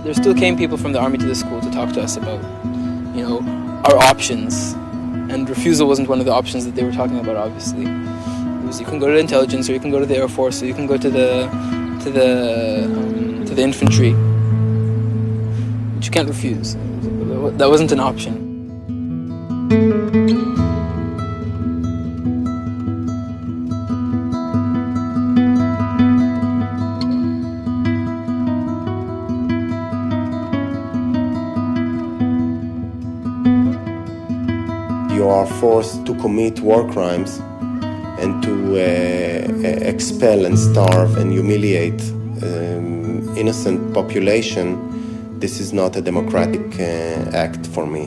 there still came people from the army to the school to talk to us about, our options. And refusal wasn't one of the options that they were talking about, obviously. It was, you can go to intelligence, or you can go to the Air Force, or you can go to the infantry. But you can't refuse. That wasn't an option. You are forced to commit war crimes and to expel and starve and humiliate innocent population. This is not a democratic act for me.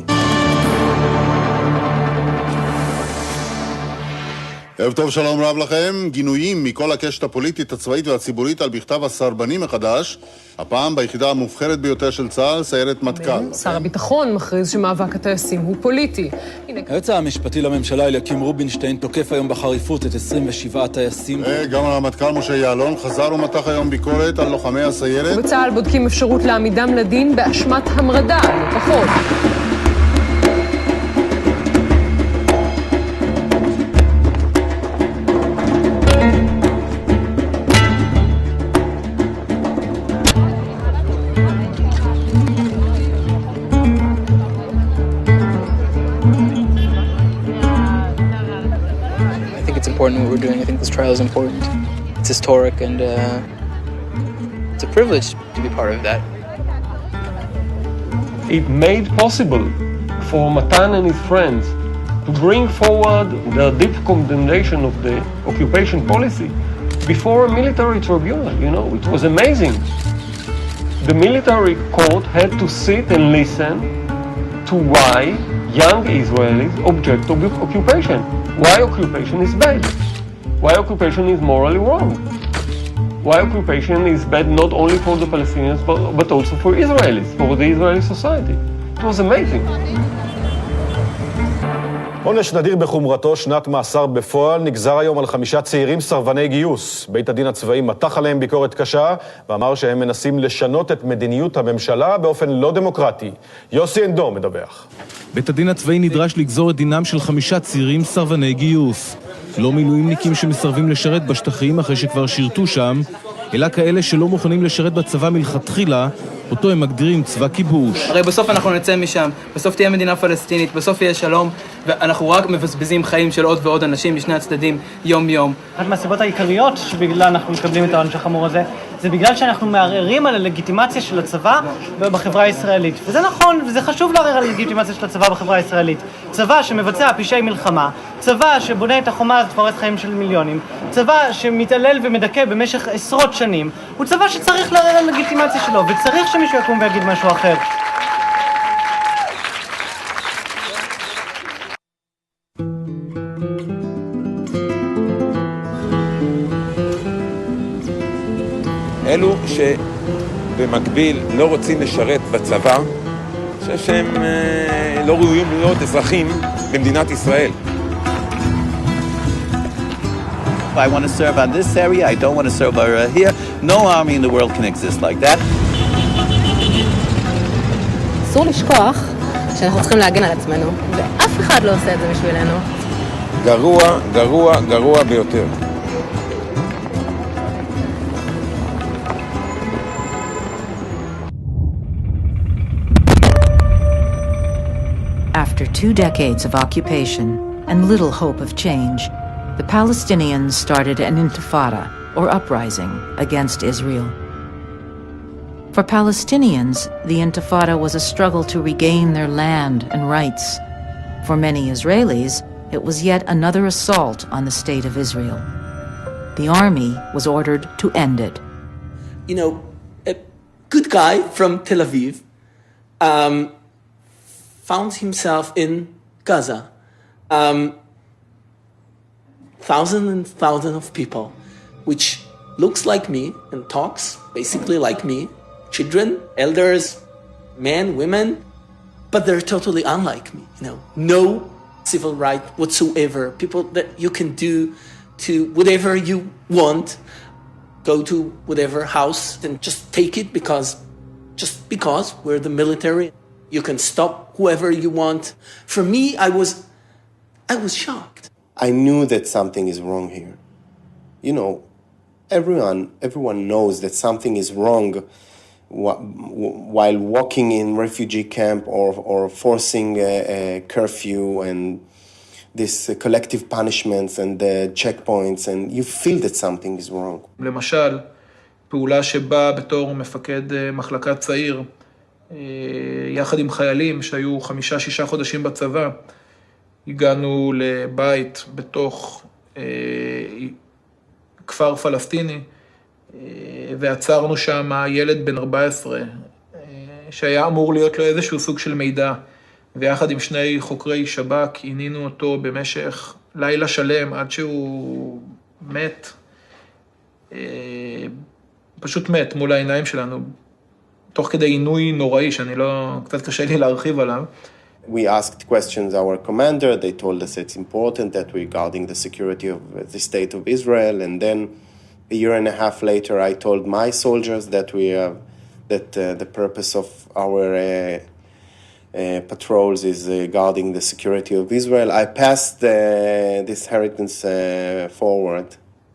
ערב טוב, שלום רב לכם. גינויים מכל הקשת הפוליטית, הצבאית והציבורית על בכתב הסרבני מחדש, הפעם ביחידה המובחרת ביותר של צה"ל, סיירת מטכ"ל. שר הביטחון מכריז שמאבק הטייסים הוא פוליטי. היועץ המשפטי לממשלה אליקים רובינשטיין תוקף היום בחריפות את 27 הטייסים. גם הרמטכ"ל משה יעלון חזר ומתח היום ביקורת על לוחמי הסיירת. בצה"ל בודקים אפשרות להעמידם לדין באשמת המרדה, לא פחות. What we're doing. I think this trial is important. It's historic, and it's a privilege to be part of that. It made possible for Matan and his friends to bring forward the deep condemnation of the occupation policy before a military tribunal. It was amazing. The military court had to sit and listen to why young Israelis object to occupation. Why occupation is bad? Why occupation is morally wrong? Why occupation is bad not only for the Palestinians but also for Israelis, for the Israeli society. It was amazing. עונש נדיר בחומרתו, שנת מאסר בפועל, נגזר היום על 5 צעירים סרבני גיוס. בית הדין הצבאי מתח עליהם ביקורת קשה, ואמר שהם מנסים לשנות את מדיניות הממשלה באופן לא דמוקרטי. יוסי אנדו מדווח. בית הדין הצבאי נדרש לגזור את דינם של 5 צעירים סרבני גיוס. לא מילואימניקים שמסרבים לשרת בשטחים אחרי שכבר שירתו שם, אלא כאלה שלא מוכנים לשרת בצבא מלכתחילה, אותו הם מגדירים צבא כיבוש. הרי בסוף אנחנו נצא משם, בסוף תהיה מדינה פלסטינית, בסוף יהיה שלום, ואנחנו רק מבזבזים חיים של עוד ועוד אנשים משני הצדדים יום-יום. אחת מהסיבות העיקריות שבגלל אנחנו מקבלים את העונש החמור הזה, זה בגלל שאנחנו מערערים על הלגיטימציה של הצבא בחברה הישראלית. וזה נכון, וזה חשוב לערער על הלגיטימציה של הצבא בחברה הישראלית. צבא שמבצע פשעי מלחמה, צבא שבונה את החומה הזאת פורץ חיים של מיליונים, צבא שמתעלל ומדכא במשך עשרות שנים, הוא צבא שצריך לערער על הלגיטימציה שלו, וצריך שמישהו יקום ויגיד משהו אחר. אלו שבמקביל לא רוצים לשרת בצבא, אני חושב שהם לא ראויים להיות אזרחים במדינת ישראל. I want to serve on this area, I don't want to serve over here. No army in the world can exist like that. אסור לשכוח שאנחנו צריכים להגן על עצמנו, ואף אחד לא עושה את זה בשבילנו. גרוע, גרוע, גרוע ביותר. After 2 decades of occupation and little hope of change, the Palestinians started an intifada, or uprising, against Israel. For Palestinians, the intifada was a struggle to regain their land and rights. For many Israelis, it was yet another assault on the state of Israel. The army was ordered to end it. A good guy from Tel Aviv found himself in Gaza. Thousands and thousands of people, which looks like me and talks basically like me, children, elders, men, women, but they're totally unlike me. No civil right whatsoever. People that you can do to whatever you want, go to whatever house and just take it because just because we're the military. You can stop whoever you want. For me, I was shocked. I knew that something is wrong here. You know, everyone knows that something is wrong while walking in refugee camp or forcing a curfew and this collective punishments and the checkpoints, and you feel that something is wrong. למשל, פעולה שבה בתור מפקד מחלקת צעיר, יחד עם חיילים שהיו 5-6 חודשים בצבא, הגענו לבית בתוך כפר פלסטיני, ועצרנו שם ילד בן 14, שהיה אמור להיות לו איזשהו סוג של מידע, ויחד עם 2 חוקרי שב"כ עינינו אותו במשך לילה שלם עד שהוא מת, פשוט מת מול העיניים שלנו, תוך כדי עינוי נוראי שאני קצת קשה לי להרחיב עליו. We asked questions our commander. They told us it's important that we're guarding the security of the state of Israel. And then a year and a half later, I told my soldiers that the purpose of our patrols is guarding the security of Israel. I passed this inheritance forward.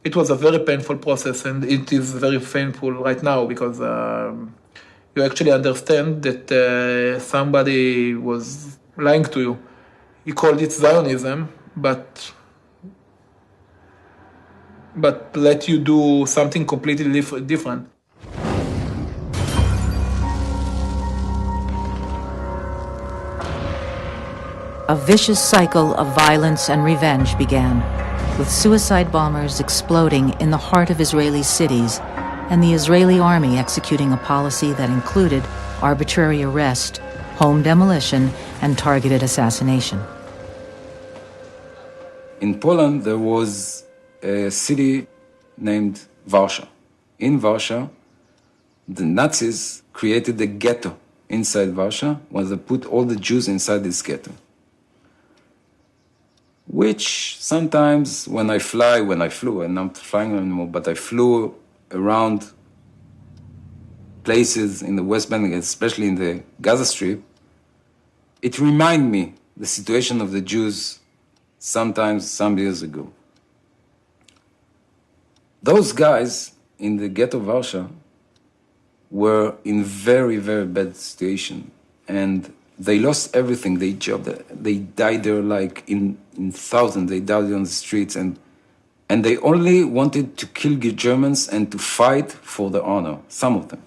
It was a very painful process, and it is very painful right now because you actually understand that somebody was lying to you. He called it Zionism, but let you do something completely different. A vicious cycle of violence and revenge began, with suicide bombers exploding in the heart of Israeli cities and the Israeli army executing a policy that included arbitrary arrest, home demolition, and targeted assassination. In Poland, there was a city named Warsaw. In Warsaw, the Nazis created a ghetto inside Warsaw, where they put all the Jews inside this ghetto. Which sometimes when I flew, and I'm not flying anymore, but I flew around places in the West Bank, especially in the Gaza Strip, it reminded me the situation of the Jews sometimes some years ago. Those guys in the ghetto of Warsaw were in very, very bad situation, and they lost everything. They died there like in thousands. They died on the streets, and they only wanted to kill Germans and to fight for their honor, some of them.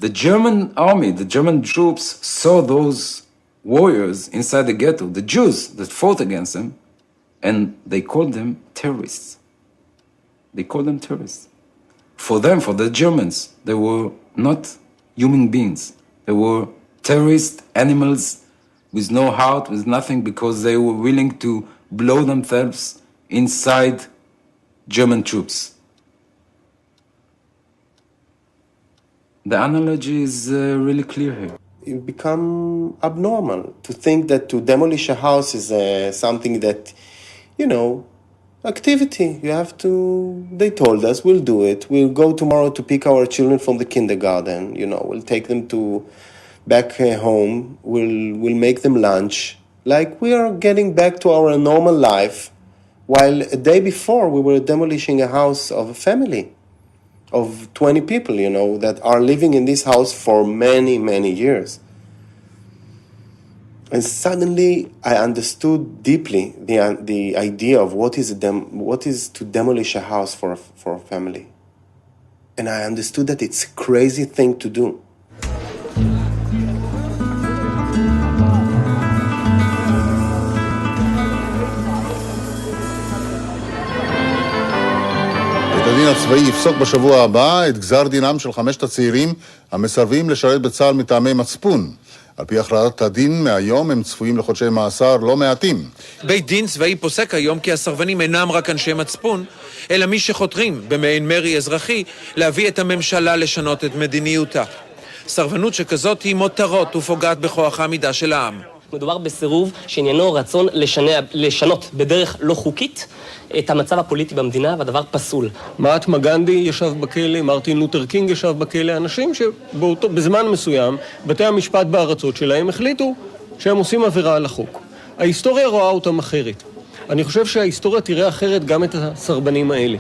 The German army, the German troops saw those warriors inside the ghetto, the Jews that fought against them, and they called them terrorists. They called them terrorists. For them, for the Germans, they were not human beings. They were terrorist animals with no heart, with nothing, because they were willing to blow themselves inside German troops. The analogy is really clear here. It become abnormal to think that to demolish a house is something that, activity. You have to, they told us, we'll do it. We'll go tomorrow to pick our children from the kindergarten. We'll take them back home. We'll make them lunch. Like we are getting back to our normal life. While a day before we were demolishing a house of a family of 20 people, that are living in this house for many, many years. And suddenly I understood deeply the idea of what is to demolish a house for a family. And I understood that it's a crazy thing to do. הדין הצבאי יפסוק בשבוע הבא את גזר דינם של 5 הצעירים המסרבים לשרת בצה"ל מטעמי מצפון. על פי הכרעת הדין מהיום הם צפויים לחודשי מאסר לא מעטים. בית דין צבאי פוסק היום כי הסרבנים אינם רק אנשי מצפון, אלא מי שחותרים במעין מרי אזרחי להביא את הממשלה לשנות את מדיניותה. סרבנות שכזאת היא מותרות ופוגעת בכוח העמידה של העם. מדובר בסירוב שעניינו רצון לשנות בדרך לא חוקית את המצב הפוליטי במדינה, והדבר פסול. מהטמה גנדי ישב בכלא, מרטין לותר קינג ישב בכלא, אנשים שבזמן מסוים בתי המשפט בארצות שלהם החליטו שהם עושים עבירה על החוק. ההיסטוריה רואה אותם אחרת. אני חושב שההיסטוריה תראה אחרת גם את הסרבנים האלה.